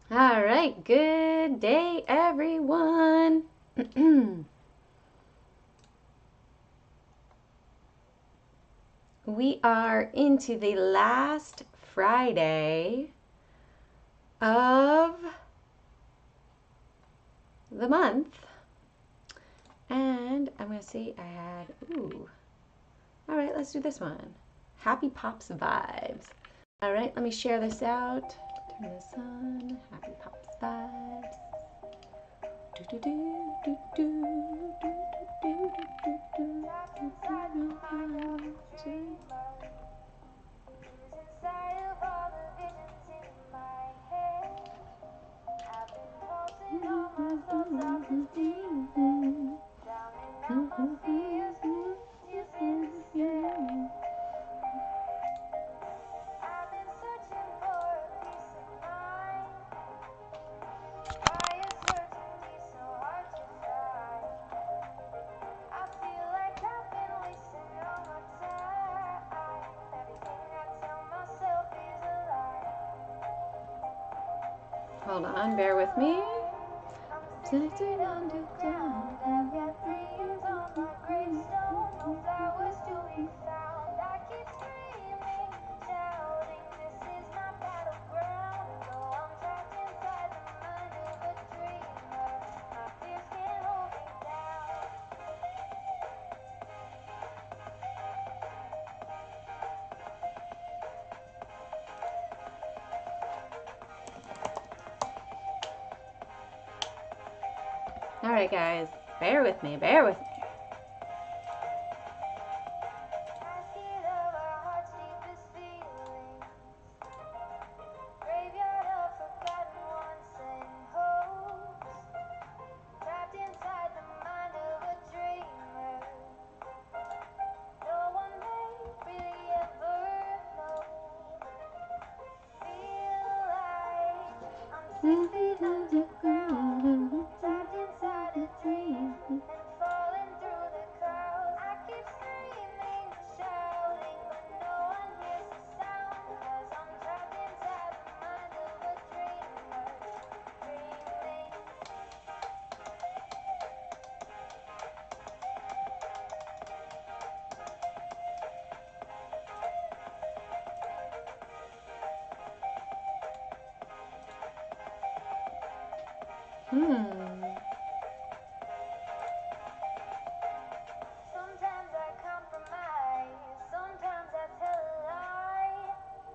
All right, good day, everyone. We are into the last Friday of the month. And I'm going to see, I had, all right, let's do this one. Happy Pops vibes. All right, let me share this out. Turn this on. Happy Pops vibes. Hold on, bear with me. All right, guys, bear with me, bear with me. Sometimes I compromise, sometimes I tell a lie,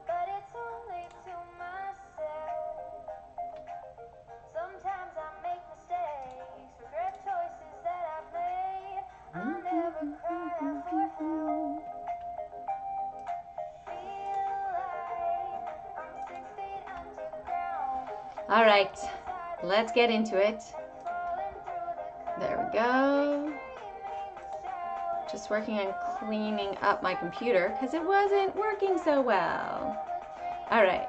but it's only to myself. Sometimes I make mistakes, regret choices that I've made. I never cry for help. Feel like I'm 6 feet underground. All right, let's get into it. There we go. Just working on cleaning up my computer because it wasn't working so well. All right.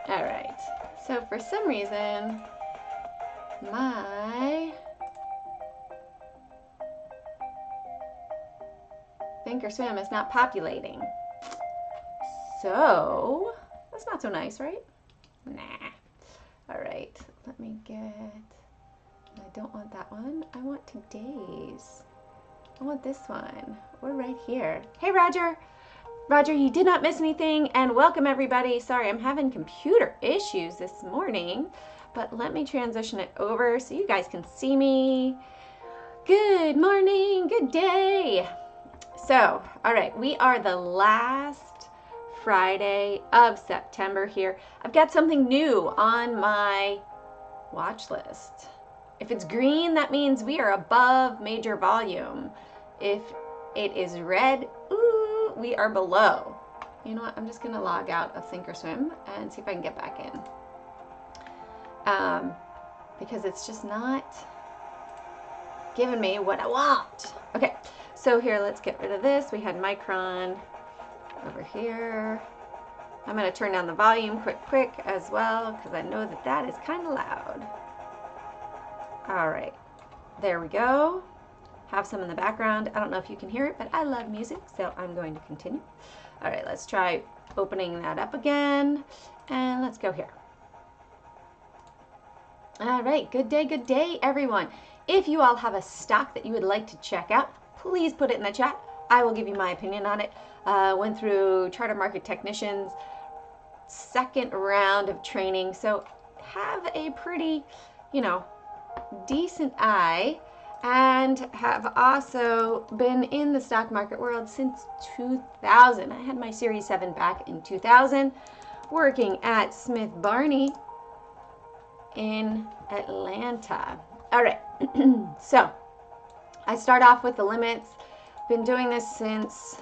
All right. So for some reason, my Thinkorswim is not populating. So that's not so nice, right? Nah. All right, let me get, I don't want that one. I want today's. I want this one. We're right here. Hey, Roger. Roger, you did not miss anything, and welcome everybody. Sorry, I'm having computer issues this morning, but let me transition it over so you guys can see me. Good morning, good day. So, all right, we are the last Friday of September here. I've got something new on my watch list. If it's green, that means we are above major volume. If it is red, ooh, we are below. You know what? I'm just going to log out of Thinkorswim and see if I can get back in. Because it's just not giving me what I want. Okay, so here, let's get rid of this. We had Micron over here. I'm going to turn down the volume quick as well because I know that that is kind of loud. All right, there we go. Have some in the background. I don't know if you can hear it, but I love music, so I'm going to continue. All right, let's try opening that up again, and let's go here. All right, good day, everyone. If you all have a stock that you would like to check out, please put it in the chat. I will give you my opinion on it. Went through Charter Market Technicians' second round of training, so have a pretty, you know, decent eye, and have also been in the stock market world since 2000. I had my Series 7 back in 2000, working at Smith Barney in Atlanta. All right, so I start off with the limits. Been doing this since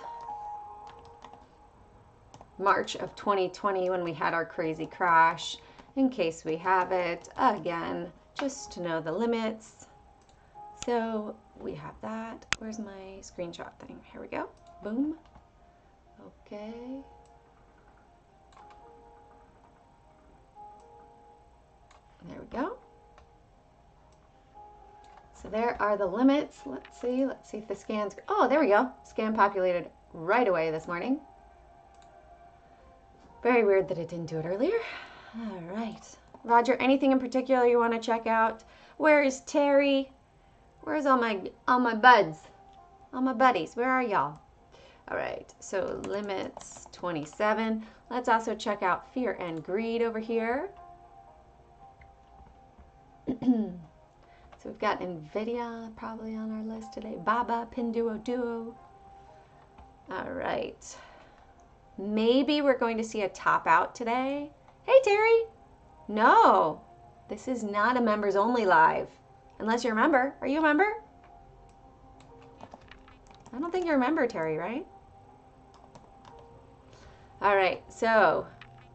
March of 2020 when we had our crazy crash. In case we have it again, just to know the limits. So we have that. Where's my screenshot thing? Here we go. Boom. Okay. There we go. So there are the limits. Let's see if the scans, oh, there we go. Scan populated right away this morning. Very weird that it didn't do it earlier. All right. Roger, anything in particular you want to check out? Where is Terry? Where's all my buds? All my buddies, where are y'all? All right, so limits 27. Let's also check out fear and greed over here. So we've got NVIDIA probably on our list today. Baba, Pinduoduo. All right. Maybe we're going to see a top out today. Hey, Terry. No, this is not a members only live. Unless you're a member. Are you a member? I don't think you're a member, Terry, right? All right, so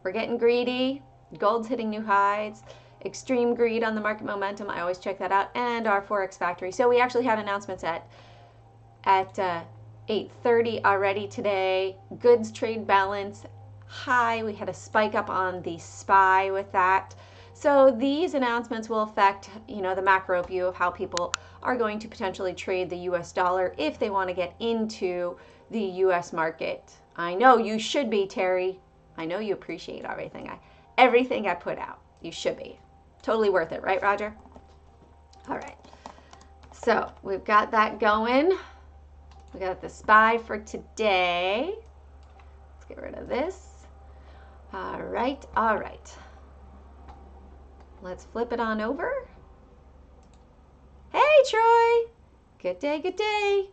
we're getting greedy. Gold's hitting new highs. Extreme greed on the market momentum. I always check that out. And our Forex Factory. So we actually had announcements at 8:30 already today. Goods trade balance high. We had a spike up on the SPY with that. So these announcements will affect, you know, the macro view of how people are going to potentially trade the US dollar if they want to get into the US market. I know you should be, Terry. I know you appreciate everything I put out. You should be. Totally worth it, right, Roger? All right. So we've got that going. We got the SPY for today. Let's get rid of this. All right, all right. Let's flip it on over. Hey, Troy. Good day, good day.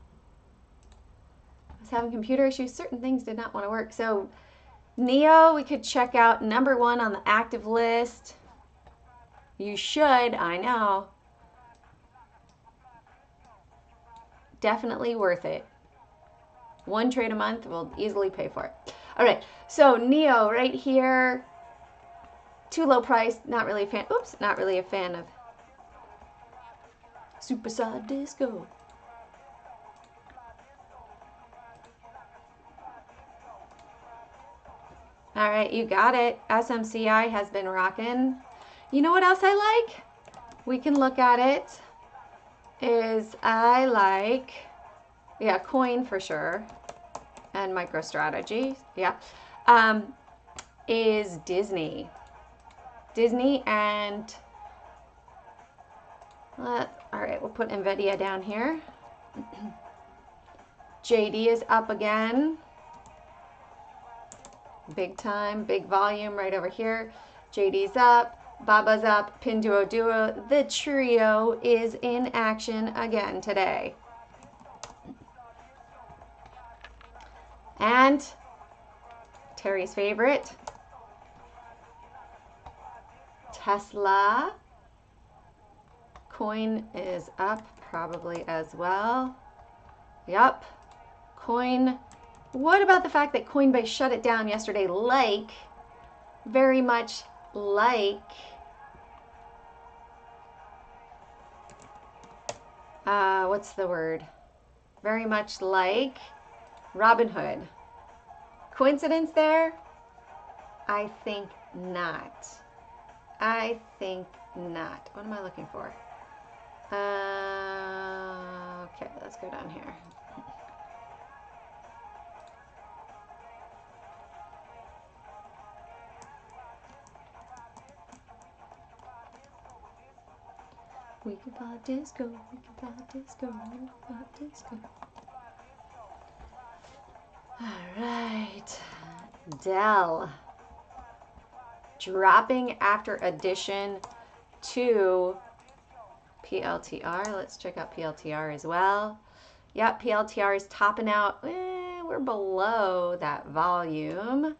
I was having computer issues. Certain things did not want to work. So Neo, we could check out #1 on the active list. You should, I know. Definitely worth it. 1 trade a month will easily pay for it. All right, so Neo right here. Too low price, not really a fan. Oops, not really a fan of Superstar Disco. All right, you got it. SMCI has been rocking. You know what else I like? We can look at it. Is I like, yeah, coin for sure, and MicroStrategy, yeah. Is Disney. Disney and, all right, we'll put NVIDIA down here. JD is up again. Big time, big volume right over here. JD's up, Baba's up, Pinduoduo. The trio is in action again today. And Terry's favorite, Tesla. Coin is up probably as well. Yup. Coin. What about the fact that Coinbase shut it down yesterday? Like, very much like what's the word? Very much like Robinhood. Coincidence there? I think not. I think not. What am I looking for? Okay, let's go down here. We can buy disco, we can buy disco, we can buy disco. All right, Dell. Dropping after addition to PLTR. Let's check out PLTR as well. Yep, PLTR is topping out. We're below that volume.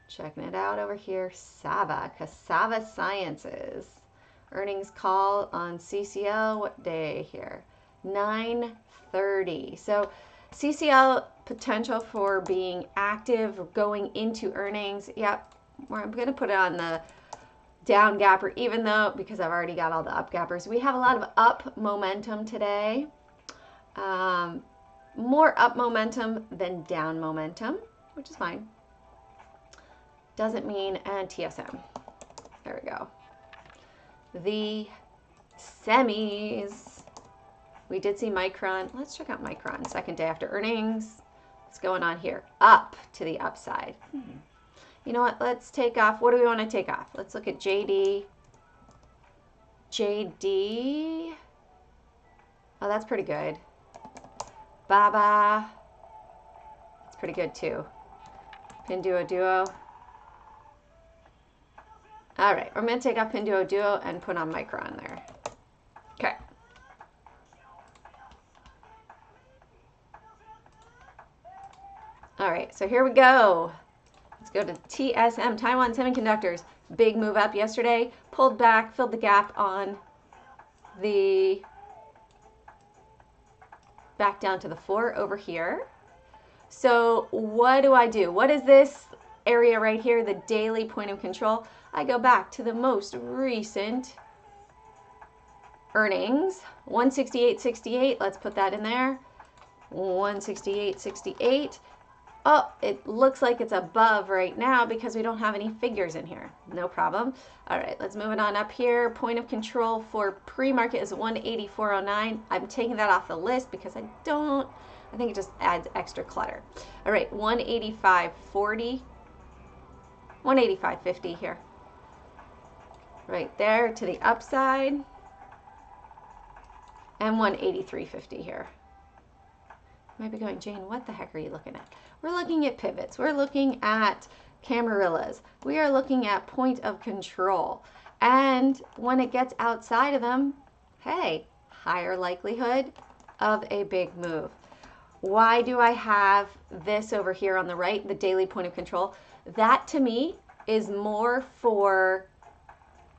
Checking it out over here. Cassava Sciences. Earnings call on CCL. What day here? 9:30. So CCL potential for being active going into earnings. Yep, I'm going to put it on the down gapper, even though, because I've already got all the up gappers. We have a lot of up momentum today. More up momentum than down momentum, which is fine. Doesn't mean, and TSM. There we go. The semis. We did see Micron. Let's check out Micron. Second day after earnings. What's going on here? Up to the upside. You know what? Let's take off. What do we want to take off? Let's look at JD. JD. Oh, that's pretty good. Baba. That's pretty good too. Pinduoduo. All right, we're going to take off Pinduoduo and put on Micron there. Okay. All right, so here we go. Let's go to TSM, Taiwan Semiconductors. Big move up yesterday. Pulled back, filled the gap on the back down to the 4 over here. So what do? What is this area right here, the daily point of control? I go back to the most recent earnings, 168.68. Let's put that in there. 168.68. Oh, it looks like it's above right now because we don't have any figures in here. No problem. All right, let's move it on up here. Point of control for pre-market is 184.09. I'm taking that off the list because I think it just adds extra clutter. All right, 185.40. 185.50 here. Right there to the upside. And 183.50 here. Might be going, Jane, what the heck are you looking at? We're looking at pivots. We're looking at Camarillas. We are looking at point of control. And when it gets outside of them, hey, higher likelihood of a big move. Why do I have this over here on the right, the daily point of control? That to me is more for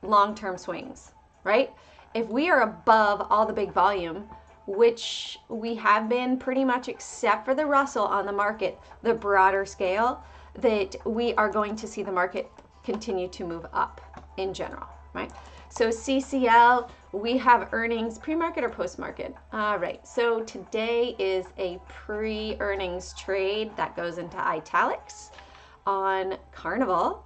long-term swings, right? If we are above all the big volume, which we have been pretty much except for the Russell on the market, the broader scale, that we are going to see the market continue to move up in general, right? So CCL, we have earnings pre-market or post-market. All right, so today is a pre-earnings trade that goes into italics on Carnival.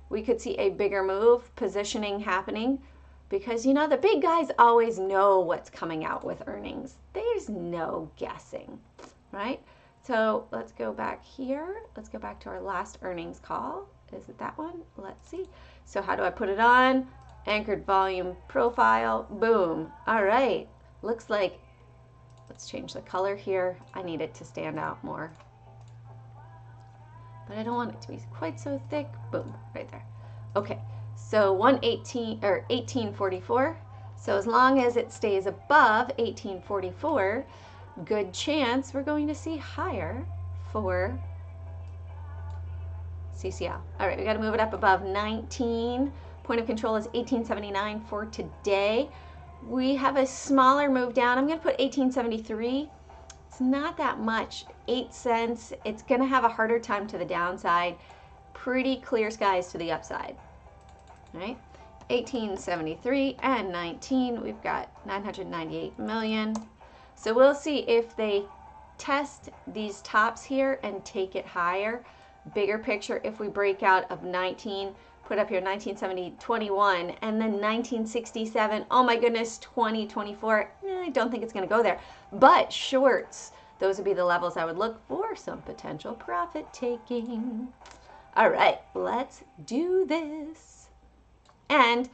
We could see a bigger move, positioning happening. Because, you know, the big guys always know what's coming out with earnings. There's no guessing, right? So let's go back here. Let's go back to our last earnings call. Is it that one? Let's see. So how do I put it on? Anchored volume profile. Boom. All right. Looks like, let's change the color here. I need it to stand out more. But I don't want it to be quite so thick. Boom. Right there. Okay. So 118 or 1844. So as long as it stays above 1844, good chance we're going to see higher for CCL. All right, we got to move it up above 19. Point of control is 1879 for today. We have a smaller move down. I'm going to put 1873. It's not that much, 8 cents. It's going to have a harder time to the downside. Pretty clear skies to the upside. Right? 1873 and 19, we've got 998 million. So we'll see if they test these tops here and take it higher. bigger picture, if we break out of 19, put up here 1970, 21, and then 1967, oh my goodness, 2024, I don't think it's going to go there. But shorts, those would be the levels I would look for some potential profit taking. All right, let's do this. And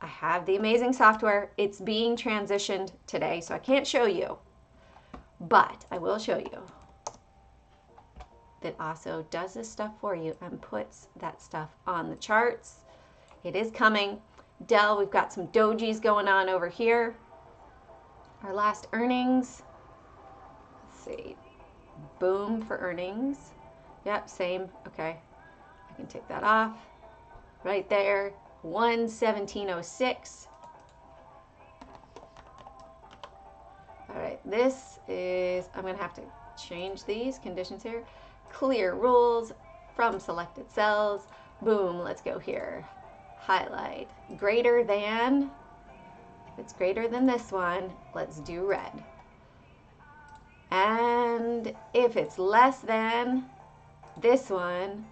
I have the amazing software. It's being transitioned today, so I can't show you, but I will show you that also does this stuff for you and puts that stuff on the charts. It is coming. Dell, we've got some dojis going on over here. Our last earnings. Let's see. Boom for earnings. Yep, same. Okay. I can take that off. Right there. 117.06. All right. This is, I'm going to have to change these conditions here. Clear rules from selected cells. Boom, let's go here. Highlight. Greater than, if it's greater than this one, let's do red. And if it's less than this one,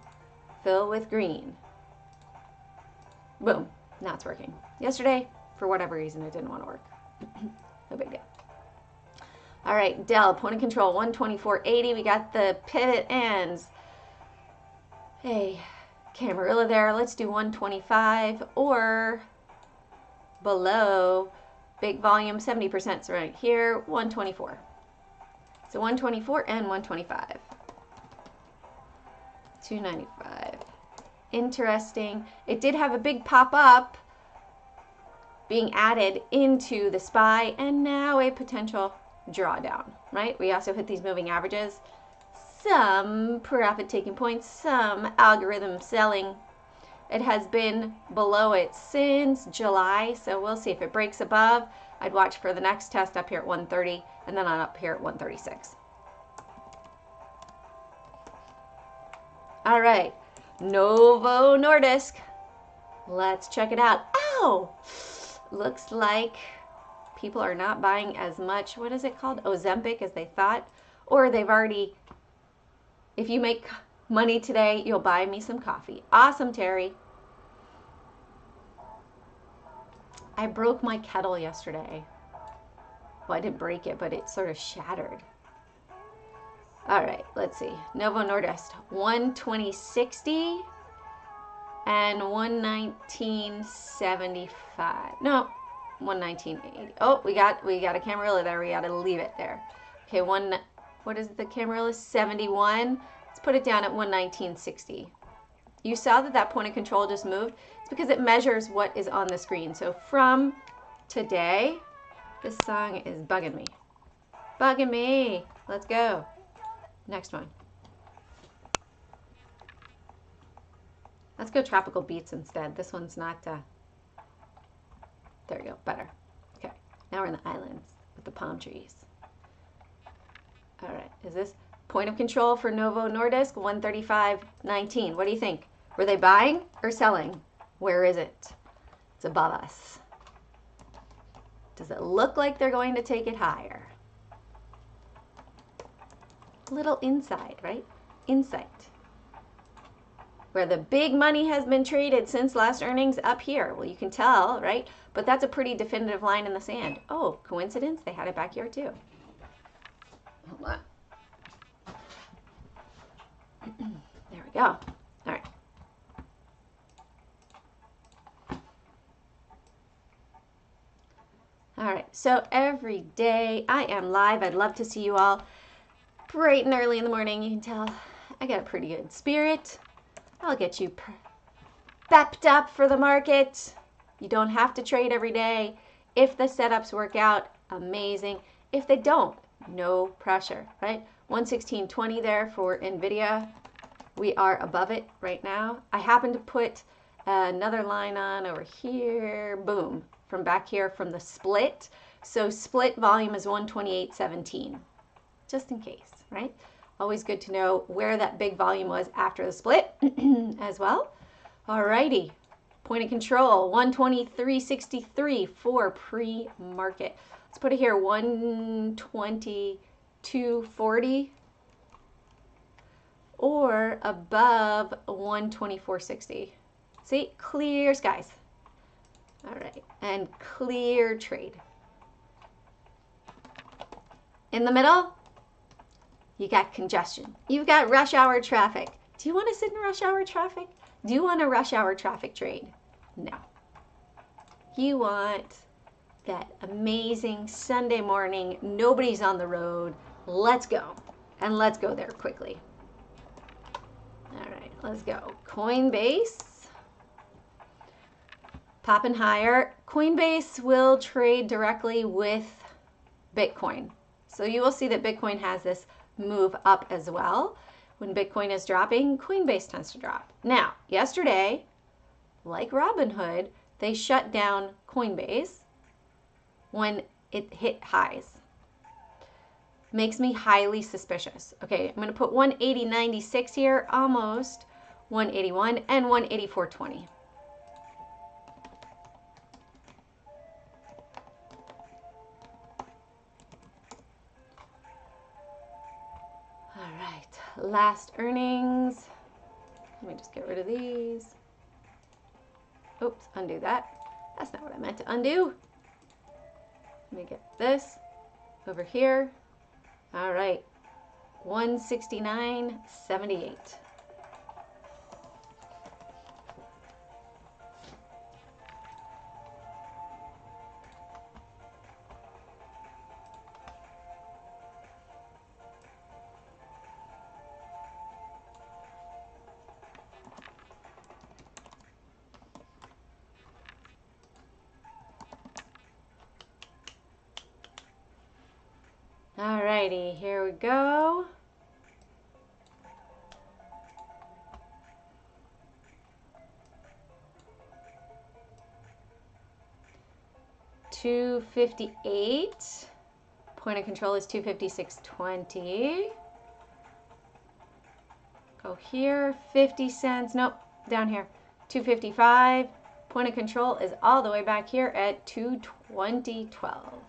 fill with green. Boom, now it's working. Yesterday, for whatever reason, it didn't want to work. No big deal. All right, Dell, point of control, 124.80. We got the pivot ends. Hey, Camarilla there. Let's do 125 or below. Big volume, 70% is right here, 124. So 124 and 125. 295. Interesting. It did have a big pop up being added into the SPY and now a potential drawdown, right? We also hit these moving averages, some profit taking points, some algorithm selling. It has been below it since July, so we'll see if it breaks above. I'd watch for the next test up here at 130 and then on up here at 136. All right, Novo Nordisk. Let's check it out. Ow! Looks like people are not buying as much, what is it called, Ozempic, as they thought, or they've already, if you make money today, you'll buy me some coffee. Awesome, Terry. I broke my kettle yesterday. Well, I didn't break it, but it sort of shattered. All right, let's see. Novo Nordisk, 120.60 and 119.75. No. 119.80. Oh, we got a Camarilla there. We got to leave it there. Okay, what is the Camarilla? 71. Let's put it down at 119.60. You saw that point of control just moved. It's because it measures what is on the screen. So from today, this song is bugging me. Bugging me. Let's go. Next one. Let's go Tropical Beats instead. This one's not there we go, better. Okay, now we're in the islands with the palm trees. All right, is this point of control for Novo Nordisk? 135.19. What do you think? Were they buying or selling? Where is it? It's above us. Does it look like they're going to take it higher? A little inside, right? Insight. Where the big money has been traded since last earnings up here. Well, you can tell, right? But that's a pretty definitive line in the sand. Oh, coincidence? They had it back here too. Hold on. There we go. All right. All right, so every day I am live. I'd love to see you all bright and early in the morning. You can tell I got a pretty good spirit. I'll get you pepped up for the market. You don't have to trade every day. If the setups work out, amazing. If they don't, no pressure, right? 116.20 there for NVIDIA. We are above it right now. I happen to put another line on over here. Boom. From back here from the split. So split volume is 128.17. Just in case, right? Always good to know where that big volume was after the split as well. Alrighty, point of control, 123.63 for pre-market. Let's put it here, 122.40 or above 124.60. See, clear skies. All right, and clear trade. In the middle, you got congestion. You've got rush hour traffic. Do you want to sit in rush hour traffic? Do you want a rush hour traffic trade? No. You want that amazing Sunday morning, nobody's on the road, let's go. And let's go there quickly. All right, let's go. Coinbase, popping higher. Coinbase will trade directly with Bitcoin. So you will see that Bitcoin has this move up as well. When Bitcoin is dropping, Coinbase tends to drop. Now, yesterday, like Robinhood, they shut down Coinbase when it hit highs. Makes me highly suspicious. Okay, I'm going to put 180.96 here, almost 181, and 184.20. All right, last earnings. Let me just get rid of these. Oops, undo that. That's not what I meant to undo. Let me get this over here. All right, 169.78. Alrighty, here we go. $258. Point of control is 256.20. Go here, 50 cents. Nope, down here. 255. Point of control is all the way back here at 220.12.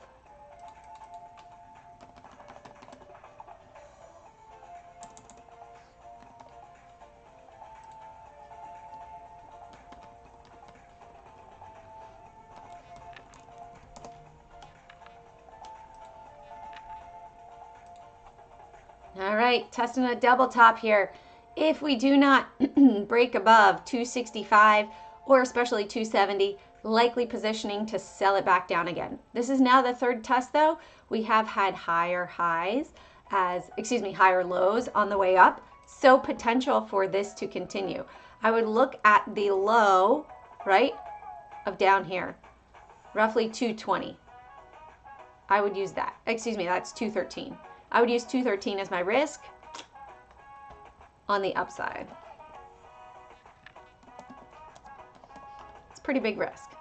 All right, testing a double top here. If we do not break above 265 or especially 270, likely positioning to sell it back down again. This is now the third test though. We have had higher lows on the way up. So potential for this to continue. I would look at the low, right, of down here, roughly 220. I would use that. That's 213. I would use 213 as my risk on the upside. It's a pretty big risk.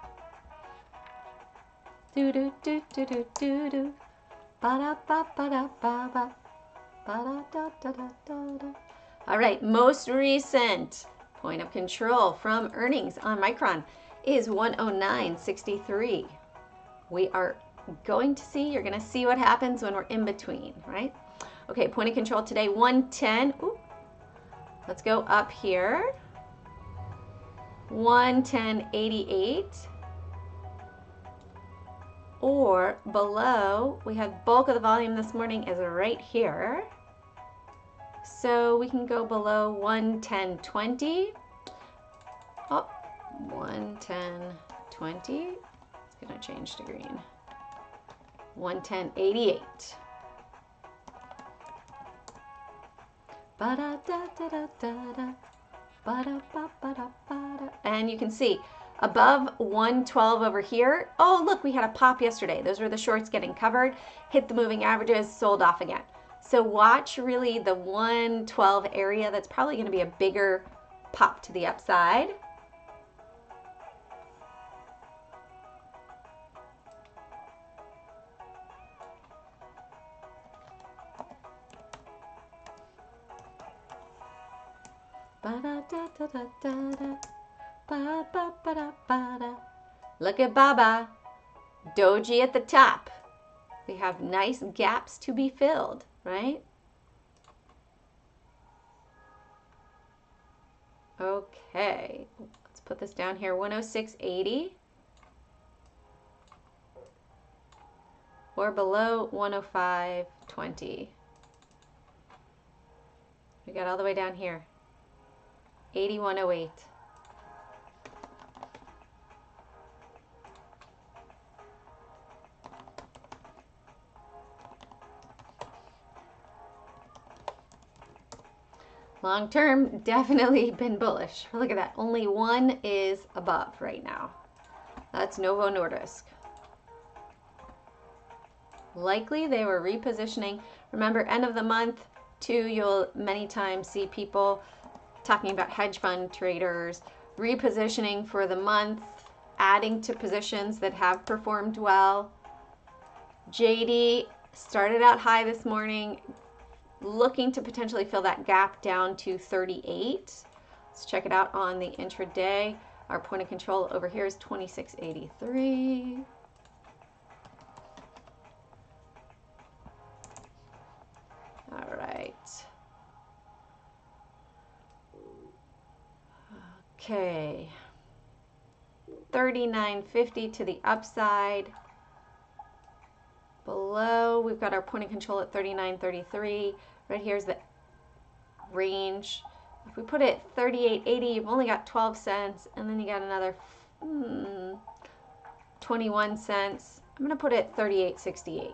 Do do do do do do do. Ba da ba ba da ba ba. Ba da da da da da da. All right, most recent point of control from earnings on Micron is 109.63. We are going to see, you're going to see what happens when we're in between, right? Okay, point of control today, 110. Ooh. Let's go up here. 110.88. Or below, we have bulk of the volume this morning is right here. So we can go below 110.20. Oh, 110.20. It's going to change to green. 110.88. And you can see above 112 over here. Oh, look, we had a pop yesterday. Those were the shorts getting covered, hit the moving averages, sold off again. So watch really the 112 area. That's probably going to be a bigger pop to the upside. Look at Baba. Doji at the top. We have nice gaps to be filled, right? Okay, let's put this down here, 106.80 or below 105.20. We got all the way down here, 81.08. Long term, definitely been bullish. Look at that. Only one is above right now. That's Novo Nordisk. Likely they were repositioning. Remember, end of the month, too, you'll many times see people talking about hedge fund traders repositioning for the month, adding to positions that have performed well. JD started out high this morning, looking to potentially fill that gap down to 38. Let's check it out on the intraday. Our point of control over here is 26.83. All right. Okay. 39.50 to the upside. Below, we've got our point of control at 39.33. Right here's the range. If we put it 38.80, you've only got 12 cents, and then you got another 21 cents. I'm going to put it 38.68.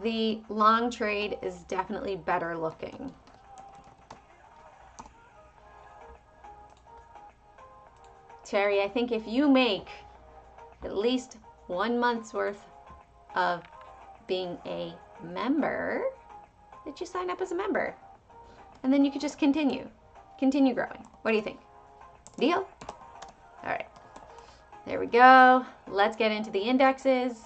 The long trade is definitely better looking. Terry, I think if you make at least 1 month's worth of being a member, that you sign up as a member. And then you could just continue growing. What do you think? Deal? All right, there we go. Let's get into the indexes.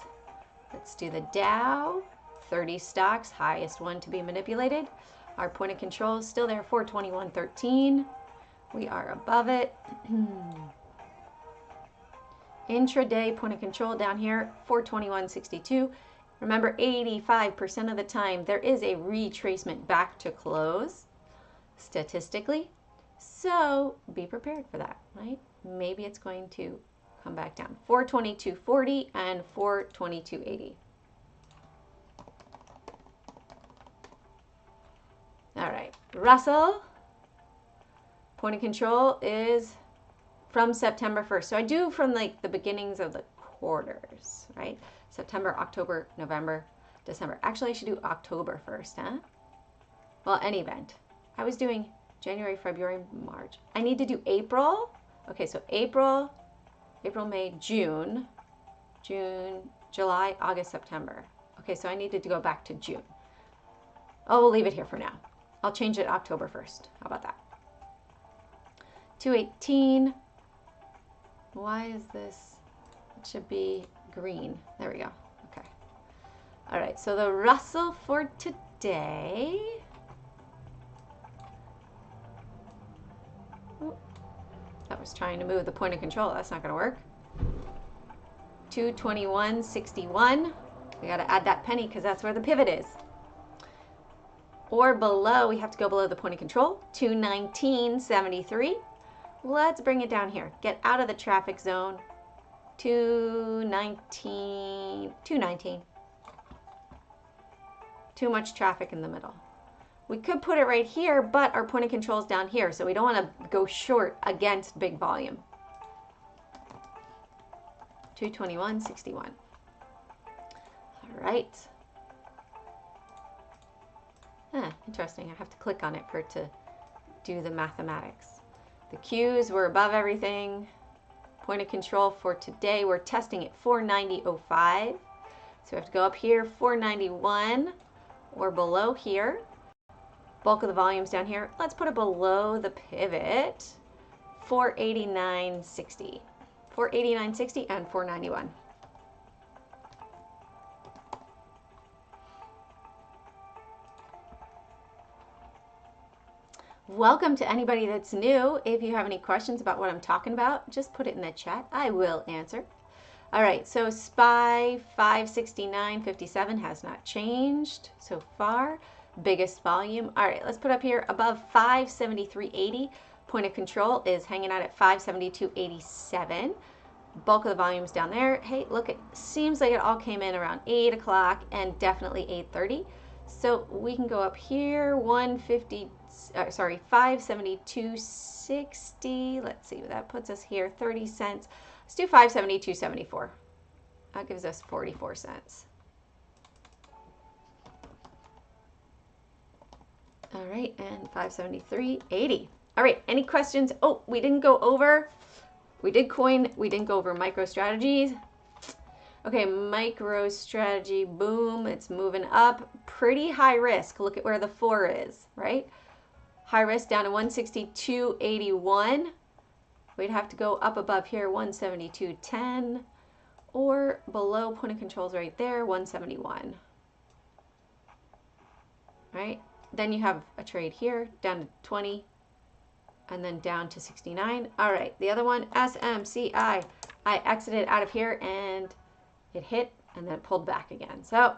Let's do the Dow, 30 stocks, highest one to be manipulated. Our point of control is still there, 421.13. We are above it. Intraday point of control down here, 421.62. Remember, 85% of the time there is a retracement back to close, statistically. So be prepared for that, right? Maybe it's going to come back down. 422.40 and 422.80. All right, Russell, point of control is from September 1st. So I do from like the beginnings of the quarters, right? September, October, November, December. Actually, I should do October 1st, huh? Well, any event. I was doing January, February, March. I need to do April. Okay, so April, May, June, July, August, September. Okay, so I needed to go back to June. Oh, we'll leave it here for now. I'll change it October 1st. How about that? 218. Why is this? It should be green. There we go. Okay. All right, so the Russell for today. Ooh, that was trying to move the point of control. That's not going to work. 221.61. We got to add that penny because that's where the pivot is. Or below, we have to go below the point of control, 219.73. Let's bring it down here. Get out of the traffic zone. 219. Too much traffic in the middle. We could put it right here, but our point of control is down here, so we don't want to go short against big volume. 221.61. All right. Interesting. I have to click on it for it to do the mathematics. The Qs were above everything. Point of control for today, we're testing at 490.05. So we have to go up here, 491 or below here. Bulk of the volume's down here. Let's put it below the pivot, 489.60. 489.60 and 491. Welcome to anybody that's new. If you have any questions about what I'm talking about, just put it in the chat. I will answer. All right, so SPY 569.57 has not changed so far. biggest volume. All right, let's put up here above 573.80. Point of control is hanging out at 572.87. Bulk of the volume is down there. Hey, look, it seems like it all came in around 8 o'clock and definitely 8:30. So we can go up here, 572.60. Let's see, that puts us here, 30 cents. Let's do 572.74. That gives us 44 cents. All right, and 573.80. All right, any questions? Oh, we didn't go over. We did coin. We didn't go over micro strategies. Okay, micro strategy, boom, it's moving up. Pretty high risk. Look at where the 4 is, right? High risk down to 162.81. We'd have to go up above here, 172.10, or below point of controls right there, 171. Right? Then you have a trade here, down to 20, and then down to 69. All right, the other one, SMCI. I exited out of here, and it hit, and then it pulled back again. So,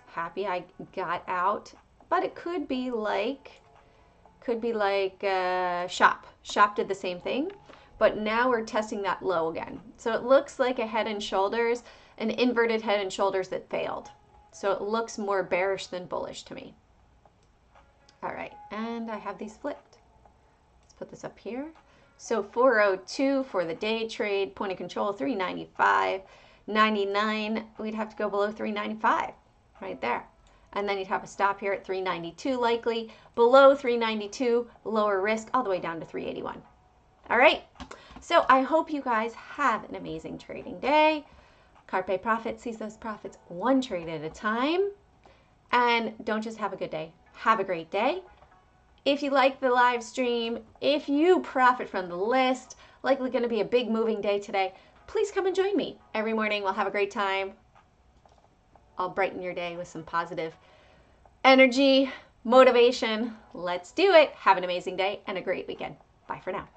happy I got out. But it could be like Shop. Shop did the same thing, but now we're testing that low again. So it looks like a head and shoulders, an inverted head and shoulders that failed. So it looks more bearish than bullish to me. All right, and I have these flipped. Let's put this up here. So 402 for the day trade, point of control 395.99. We'd have to go below 395 right there. And then you'd have a stop here at 392 likely, below 392, lower risk, all the way down to 381. All right, so I hope you guys have an amazing trading day. Carpe Profit sees those profits one trade at a time. And don't just have a good day, have a great day. If you like the live stream, if you profit from the list, likely going to be a big moving day today, please come and join me. Every morning we'll have a great time. I'll brighten your day with some positive energy, motivation. Let's do it. Have an amazing day and a great weekend. Bye for now.